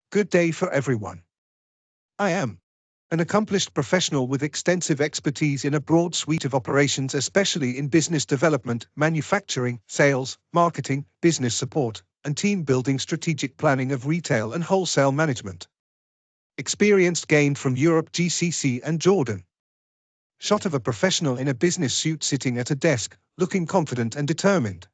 Good day for everyone. I am an accomplished professional with extensive expertise in a broad suite of operations, especially in business development, manufacturing, sales, marketing, business support, and team building, strategic planning of retail and wholesale management. Experience gained from Europe, GCC, and Jordan. Shot of a professional in a business suit sitting at a desk, looking confident and determined.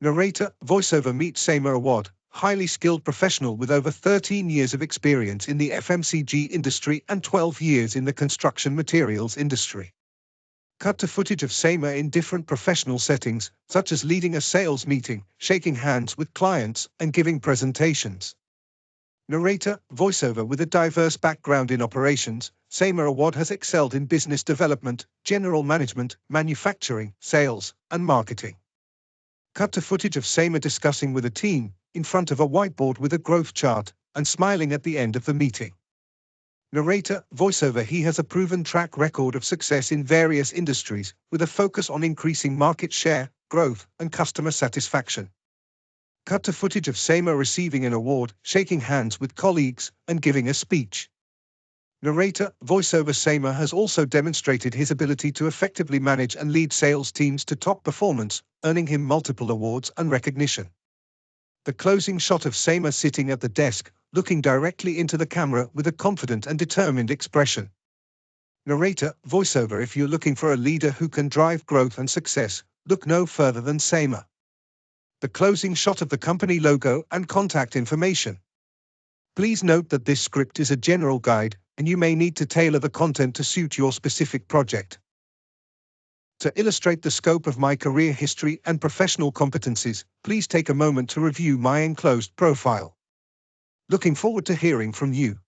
Narrator, voiceover. Meet Samer Awad, highly skilled professional with over 13 years of experience in the FMCG industry and 12 years in the construction materials industry. Cut to footage of Samer in different professional settings, such as leading a sales meeting, shaking hands with clients, and giving presentations. Narrator, voiceover. With a diverse background in operations, Samer Awad has excelled in business development, general management, manufacturing, sales, and marketing. Cut to footage of Samer discussing with a team, in front of a whiteboard with a growth chart, and smiling at the end of the meeting. Narrator, voiceover. He has a proven track record of success in various industries, with a focus on increasing market share, growth, and customer satisfaction. Cut to footage of Samer receiving an award, shaking hands with colleagues, and giving a speech. Narrator, voiceover. Samer has also demonstrated his ability to effectively manage and lead sales teams to top performance, earning him multiple awards and recognition. The closing shot of Samer sitting at the desk, looking directly into the camera with a confident and determined expression. Narrator, voiceover. If you're looking for a leader who can drive growth and success, look no further than Samer. The closing shot of the company logo and contact information. Please note that this script is a general guide, and you may need to tailor the content to suit your specific project. To illustrate the scope of my career history and professional competencies, please take a moment to review my enclosed profile. Looking forward to hearing from you.